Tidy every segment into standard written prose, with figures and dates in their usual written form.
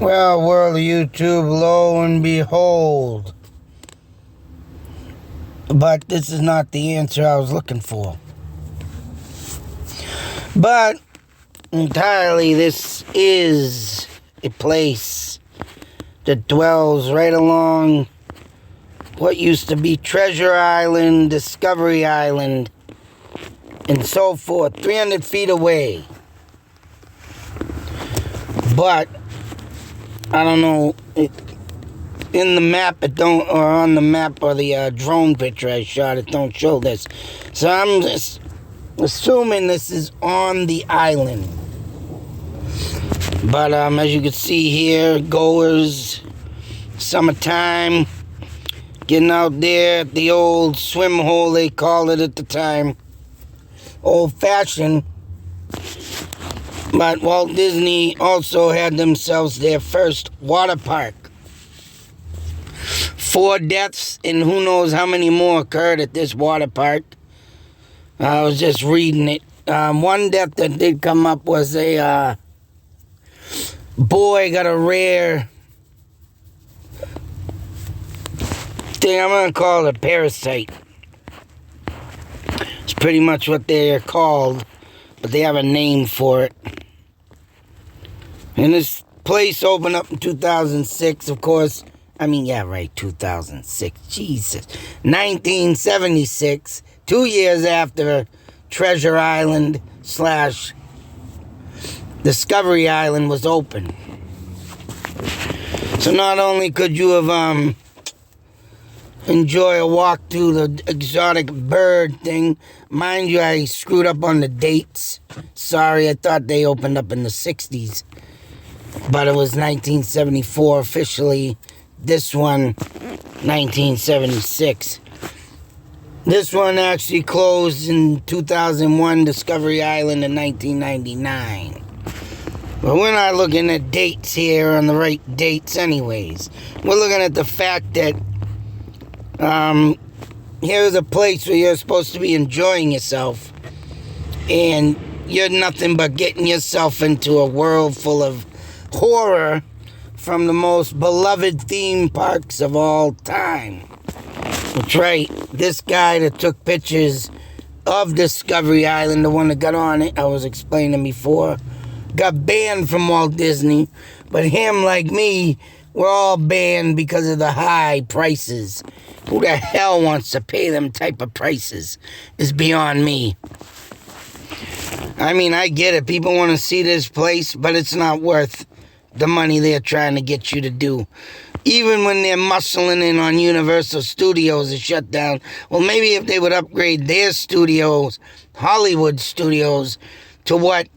Well, world of YouTube, lo and behold. But this is not the answer I was looking for. But entirely, this is a place that dwells right along what used to be Treasure Island, Discovery Island, and so forth, 300 feet away. But I don't know, in the map it don't, or on the map or the drone picture I shot, it don't show this. So I'm just assuming this is on the island. But as you can see here, goers, summertime, getting out there at the old swim hole, they called it at the time. Old fashioned. But Walt Disney also had themselves their first water park. 4 deaths and who knows how many more occurred at this water park. I was just reading it. One death that did come up was a boy got a rare thing. I'm going to call it a parasite. It's pretty much what they're called, but they have a name for it. And this place opened up in 2006, of course. 2006. Jesus. 1976, 2 years after Treasure Island / Discovery Island was open. So not only could you have enjoy a walk through the exotic bird thing. Mind you, I screwed up on the dates. Sorry, I thought they opened up in the 60s. But it was 1974 officially. This one, 1976. This one actually closed in 2001, Discovery Island in 1999. But we're not looking at dates here on the right dates anyways. We're looking at the fact that here's a place where you're supposed to be enjoying yourself, and you're nothing but getting yourself into a world full of horror from the most beloved theme parks of all time. That's right, this guy that took pictures of Discovery Island, the one that got on it, I was explaining before, got banned from Walt Disney, but him, like me, we're all banned because of the high prices. Who the hell wants to pay them type of prices is beyond me. I get it. People want to see this place, but it's not worth the money they're trying to get you to do. Even when they're muscling in on Universal Studios is shut down. Well, maybe if they would upgrade their studios, Hollywood studios, to what,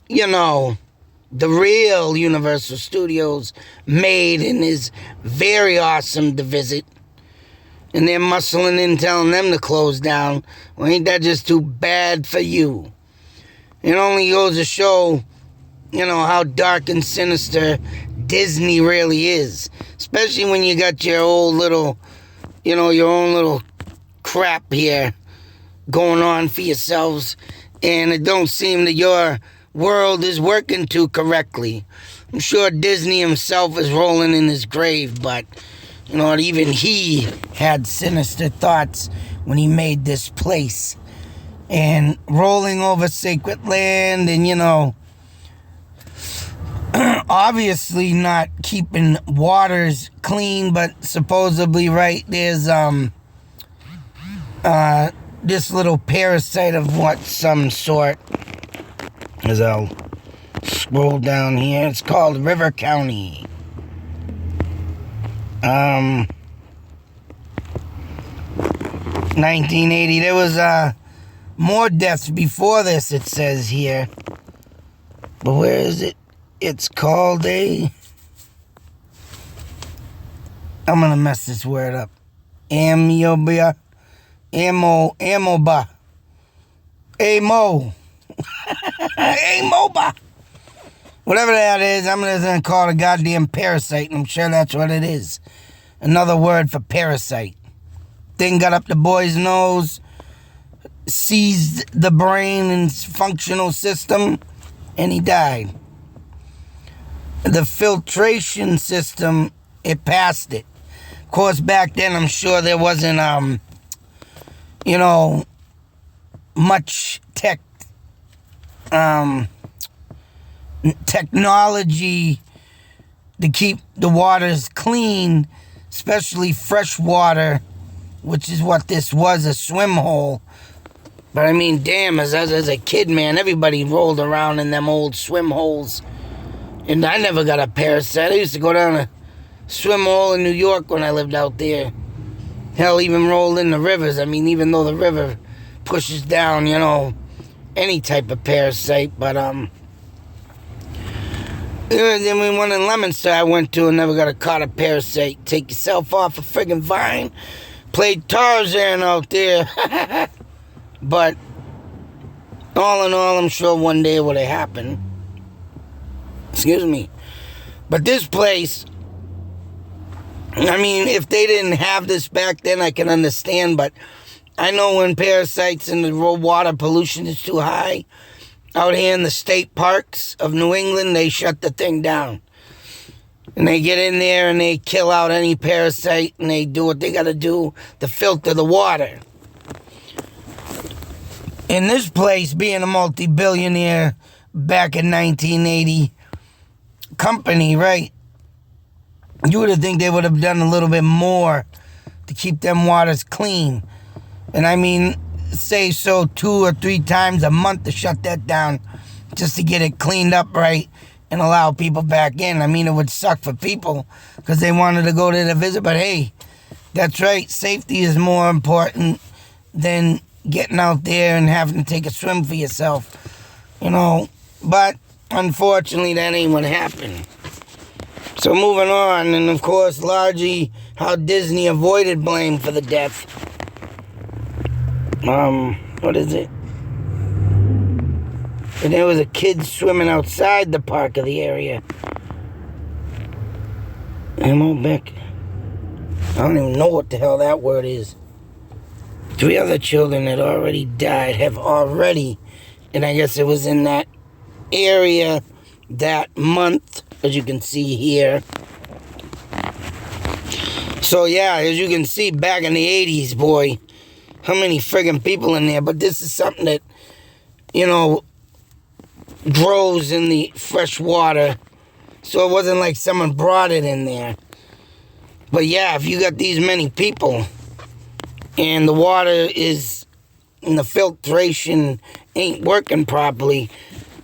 the real Universal Studios made and is very awesome to visit. And they're muscling in telling them to close down. Well, ain't that just too bad for you? It only goes to show, how dark and sinister Disney really is. Especially when you got your old little, your own little crap here going on for yourselves. And it don't seem that your world is working too correctly. I'm sure Disney himself is rolling in his grave, but even he had sinister thoughts when he made this place. And rolling over sacred land and, obviously not keeping waters clean, but supposedly, right, there's this little parasite of some sort. As I'll scroll down here, it's called River County. 1980. There was more deaths before this, it says here. But where is it? It's called I'm gonna mess this word up. Amoeba. Amoeba. Whatever that is, I'm just gonna call it a goddamn parasite, and I'm sure that's what it is. Another word for parasite. Thing got up the boy's nose, seized the brain and functional system, and he died. the filtration system, it passed it. Of course, back then, I'm sure there wasn't, much technology to keep the waters clean, especially fresh water, which is what this was, a swim hole. But I mean, damn, as a kid, man, everybody rolled around in them old swim holes. And I never got a parasite. I used to go down a swim hole in New York when I lived out there. Hell, even rolled in the rivers. I mean, even though the river pushes down, any type of parasite. But, then we went in Leominster I went to and never got caught a parasite. Take yourself off a friggin' vine. Played Tarzan out there. But all in all, I'm sure one day it would have happened. Excuse me. But this place, I mean, if they didn't have this back then, I can understand. But I know when parasites and the water pollution is too high, out here in the state parks of New England, they shut the thing down. And they get in there and they kill out any parasite and they do what they got to do to filter the water. In this place, being a multi-billionaire back in 1980 company, right? You would have think they would have done a little bit more to keep them waters clean. And I mean, say so 2 or 3 times a month to shut that down just to get it cleaned up right and allow people back in. I mean, it would suck for people because they wanted to go there to visit. But hey, that's right. Safety is more important than getting out there and having to take a swim for yourself, but unfortunately that ain't what happened. So moving on, and of course largely how Disney avoided blame for the death. What is it? And there was a kid swimming outside the park of the area. Beck. I don't even know what the hell that word is. 3 other children that already died and I guess it was in that area that month, as you can see here. So yeah, as you can see, back in the 80s, boy, how many friggin' people in there. But this is something that, grows in the fresh water. So it wasn't like someone brought it in there. But yeah, if you got these many people and the water is, and the filtration ain't working properly,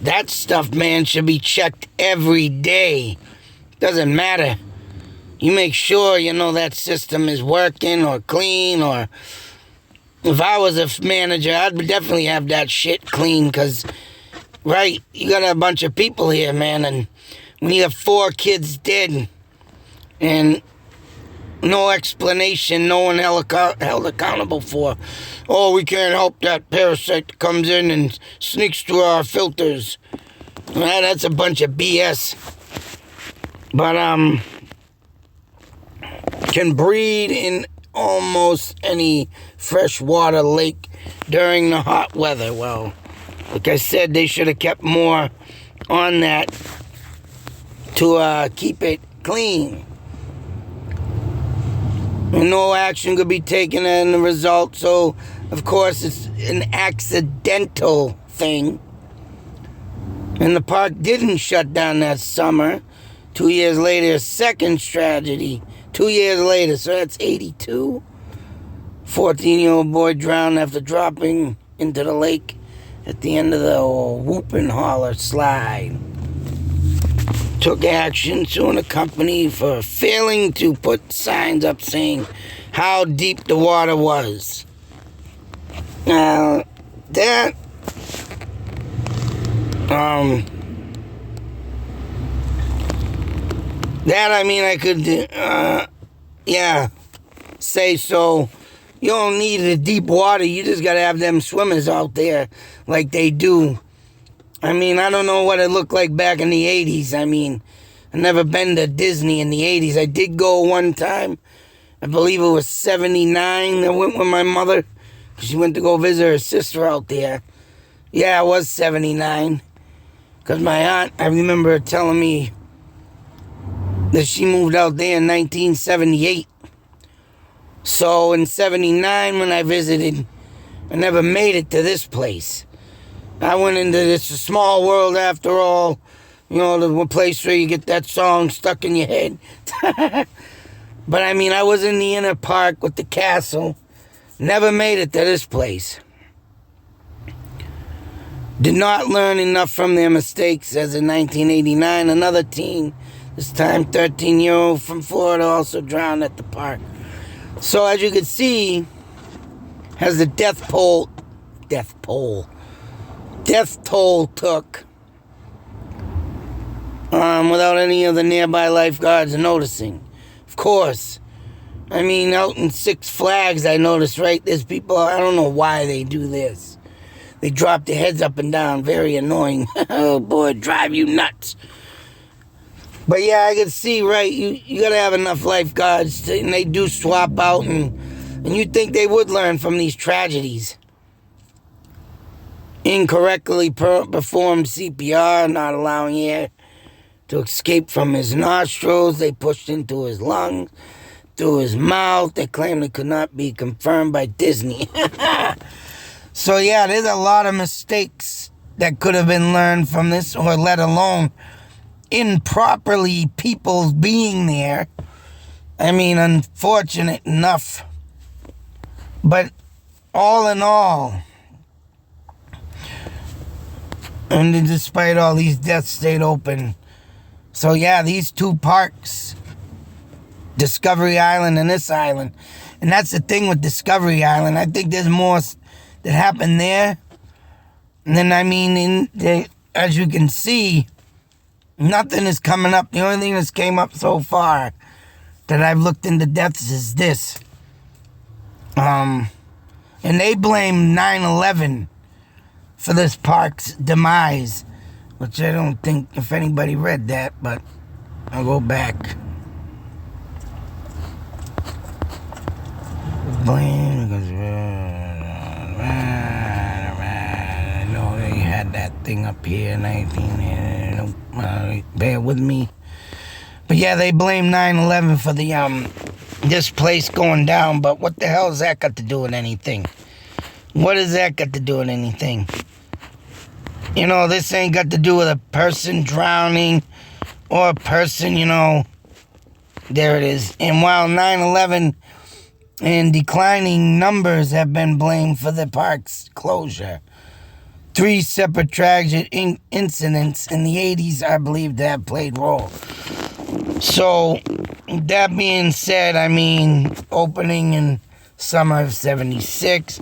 that stuff, man, should be checked every day. Doesn't matter. You make sure, that system is working or clean, or if I was a manager, I'd definitely have that shit clean, because, right, you got a bunch of people here, man, and when you have 4 kids dead and no explanation, no one held accountable for. Oh, we can't help that parasite that comes in and sneaks through our filters. Well, that's a bunch of BS. But, can breed in almost any freshwater lake during the hot weather. Well, like I said, they should have kept more on that to keep it clean. And no action could be taken in the result. So, of course, it's an accidental thing. And the park didn't shut down that summer. 2 years later, a second tragedy. 2 years later, so that's 82. 14-year-old boy drowned after dropping into the lake at the end of the Whoop and Holler slide. Took action, suing the company for failing to put signs up saying how deep the water was. Now, that I mean, I could, say so. You don't need the deep water. You just got to have them swimmers out there like they do. I mean, I don't know what it looked like back in the 80s. I mean, I've never been to Disney in the 80s. I did go one time. I believe it was 79. I went with my mother. She went to go visit her sister out there. Yeah, it was 79. Because my aunt, I remember her telling me that she moved out there in 1978. So in 79 when I visited, I never made it to this place. I went into this small world after all. You know, the place where you get that song stuck in your head. But I mean, I was in the inner park with the castle. Never made it to this place. Did not learn enough from their mistakes, as in 1989, another teen, this time 13-year-old from Florida, also drowned at the park. So as you can see, as the death toll took, without any of the nearby lifeguards noticing. Of course. I mean, out in Six Flags, I noticed, right? There's people, I don't know why they do this. They drop their heads up and down. Very annoying. Oh, boy, drive you nuts. But, yeah, I can see, right? You got to have enough lifeguards, and they do swap out, and you'd think they would learn from these tragedies. Incorrectly performed CPR, not allowing air to escape from his nostrils. They pushed into his lungs, through his mouth. They claimed it could not be confirmed by Disney. So, yeah, there's a lot of mistakes that could have been learned from this, or let alone improperly people being there. I mean, unfortunate enough. But all in all, and despite all these deaths, stayed open. So, yeah, these two parks, Discovery Island and this island. And that's the thing with Discovery Island. I think there's more that happened there. And then, I mean, as you can see, nothing is coming up. The only thing that's came up so far that I've looked into deaths is this. And they blame 9/11 for this park's demise, which I don't think if anybody read that, but I'll go back. Blame because I know they had that thing up here, 19. Bear with me. But yeah, they blame 9/11 for the this place going down. But what the hell has that got to do with anything? What has that got to do with anything? You know, this ain't got to do with a person drowning or a person, you know. There it is. And while 9/11 and declining numbers have been blamed for the park's closure, 3 separate tragic incidents in the 80s are believed to have played role. So, that being said, I mean, opening in summer of 76,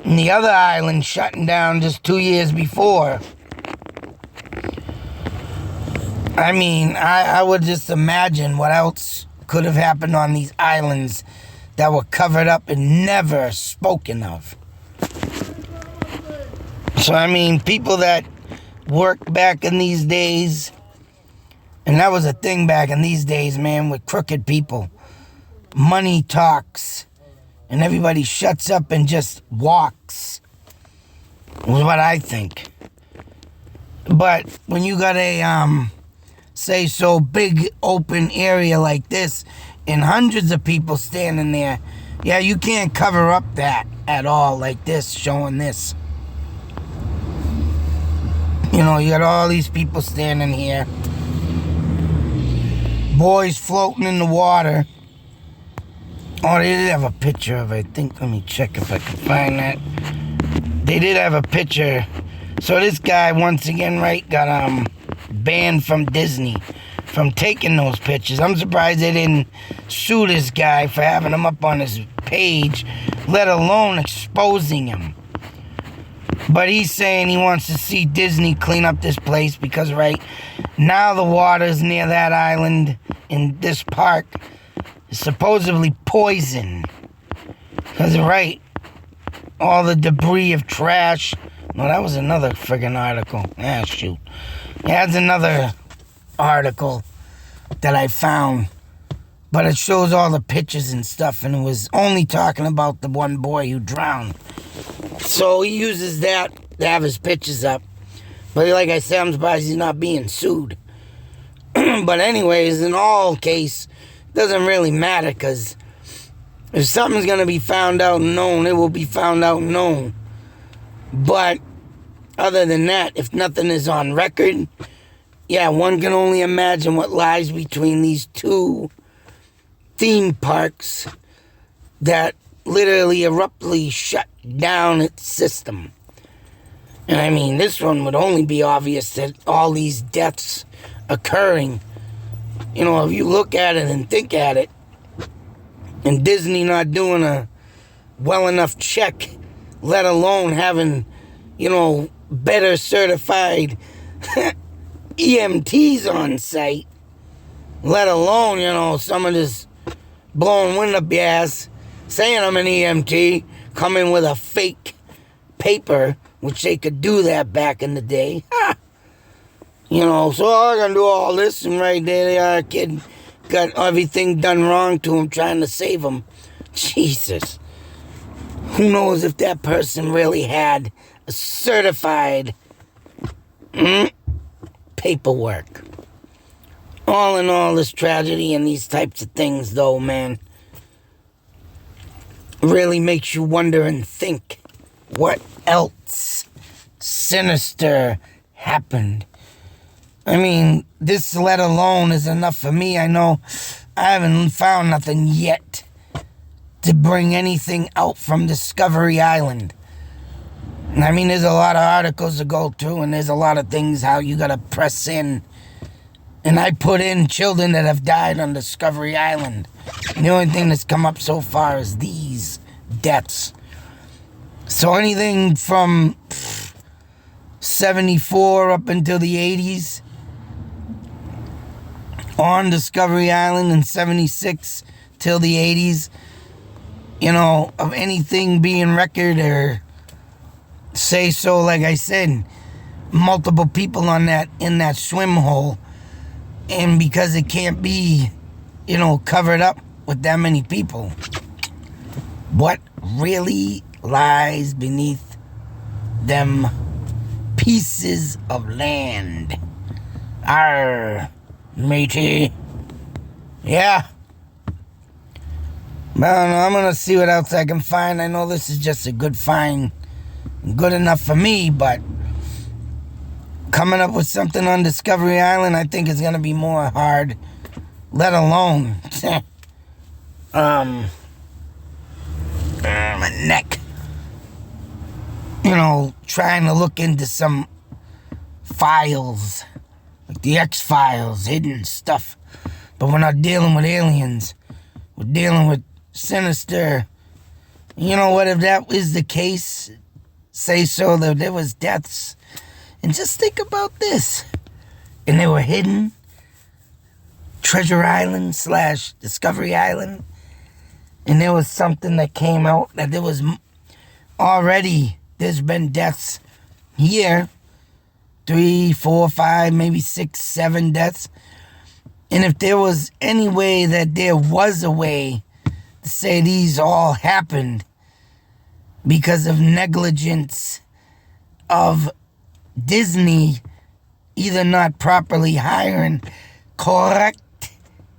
and the other island shutting down just 2 years before. I mean, I would just imagine what else could have happened on these islands that were covered up and never spoken of. So, I mean, people that worked back in these days, and that was a thing back in these days, man, with crooked people. Money talks, and everybody shuts up and just walks, was what I think. But when you got a, say so, big open area like this, and hundreds of people standing there, yeah, you can't cover up that at all like this, showing this. You know, you got all these people standing here. Boys floating in the water. Oh, they did have a picture of it. I think, let me check if I can find that. They did have a picture. So this guy, once again, right, got banned from Disney from taking those pictures. I'm surprised they didn't sue this guy for having him up on his page, let alone exposing him. But he's saying he wants to see Disney clean up this place because, right, now the waters near that island in this park is supposedly poison. Because, right, all the debris of trash. No, that was another friggin' article. Ah, shoot. Yeah, that's another article that I found. But it shows all the pictures and stuff, and it was only talking about the one boy who drowned. So he uses that to have his pictures up. But like I said, I'm surprised he's not being sued. But anyways, in all case, doesn't really matter, because if something's going to be found out and known, it will be found out and known. But other than that, if nothing is on record, yeah, one can only imagine what lies between these two theme parks that literally abruptly shut down its system. And I mean, this one would only be obvious that all these deaths occurring. You know, if you look at it and think at it, and Disney not doing a well enough check, let alone having, you know, better certified EMTs on site, let alone, you know, someone just blowing wind up your ass, saying I'm an EMT, coming with a fake paper, which they could do that back in the day. You know, so I can do all this, and right there they are, kid got everything done wrong to him, trying to save him. Jesus. Who knows if that person really had a certified paperwork. All in all, this tragedy and these types of things, though, man, really makes you wonder and think what else sinister happened. I mean, this let alone is enough for me. I know I haven't found nothing yet to bring anything out from Discovery Island. I mean, there's a lot of articles to go through, and there's a lot of things how you gotta press in. And I put in children that have died on Discovery Island. And the only thing that's come up so far is these deaths. So anything from 74 up until the 80s on Discovery Island, and 76 till the 80s, you know, of anything being record or say so, like I said, multiple people on that, in that swim hole, and because it can't be, you know, covered up with that many people, what really lies beneath them pieces of land? Arr, matey. Yeah. I don't know, I'm gonna see what else I can find. I know this is just a good find, good enough for me, but coming up with something on Discovery Island, I think it's gonna be more hard, let alone my neck. You know, trying to look into some files, like the X-Files, hidden stuff. But we're not dealing with aliens. We're dealing with sinister. You know what, if that is the case, say so, that there was deaths. And just think about this. And they were hidden. Treasure Island / Discovery Island. And there was something that came out that there was already, there's been deaths here. 3, 4, 5, maybe 6, 7 deaths. And if there was any way that there was a way to say these all happened because of negligence of Disney either not properly hiring correct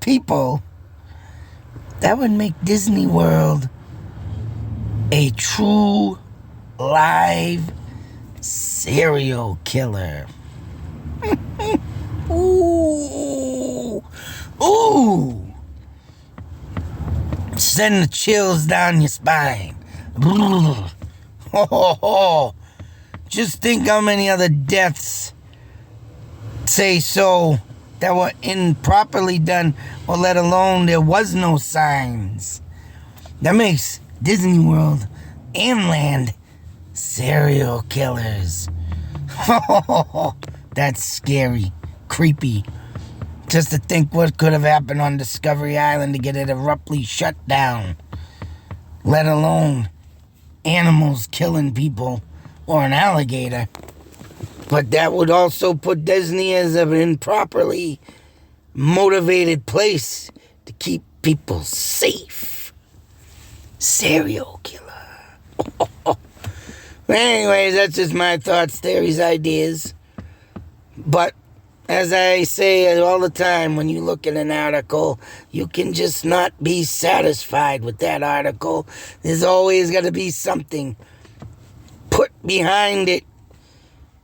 people, that would make Disney World a true live serial killer. Ooh. Ooh. Send the chills down your spine. Oh. Just think how many other deaths, say so, that were improperly done, or let alone there was no signs. That makes Disney World and land serial killers. That's scary, creepy. Just to think what could have happened on Discovery Island to get it abruptly shut down. Let alone animals killing people or an alligator. But that would also put Disney as an improperly motivated place to keep people safe. Serial killer. Anyways, that's just my thoughts, theories, ideas. But As I say all the time, when you look at an article, you can just not be satisfied with that article. There's always got to be something put behind it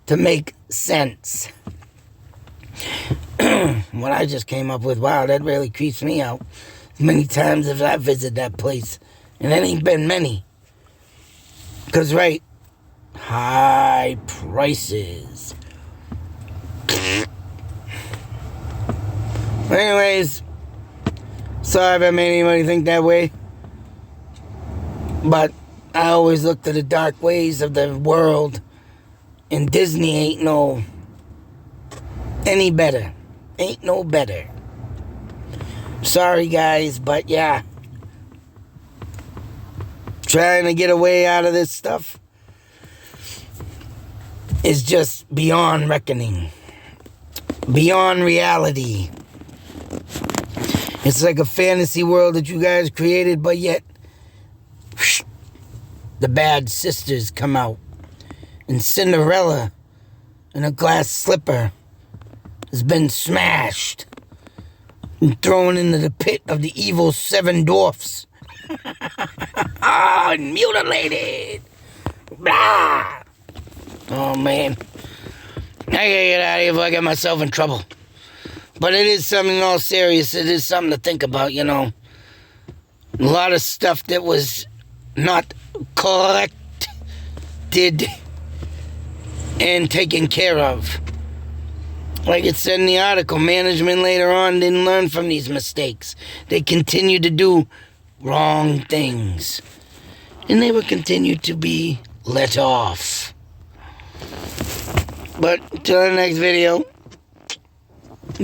to make sense. What I just came up with, wow, that really creeps me out. As many times as I visited that place, and it ain't been many. Because, right, high prices. Anyways, sorry if I made anybody think that way. But I always look to the dark ways of the world, and Disney ain't no any better. Ain't no better. Sorry, guys, but yeah. Trying to get away out of this stuff is just beyond reckoning. Beyond reality. It's like a fantasy world that you guys created, but yet the bad sisters come out. And Cinderella in a glass slipper has been smashed and thrown into the pit of the evil seven dwarfs. And mutilated. Blah. Oh, man. I gotta get out of here before I get myself in trouble. But it is something all serious. It is something to think about, you know. A lot of stuff that was not corrected and taken care of. Like it said in the article, management later on didn't learn from these mistakes. They continued to do wrong things. And they will continue to be let off. But until the next video,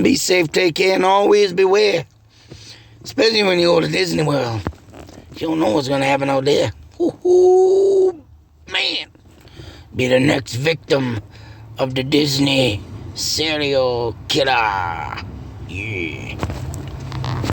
be safe, take care, and always beware. Especially when you go to Disney World. You don't know what's going to happen out there. Ooh, man. Be the next victim of the Disney serial killer. Yeah.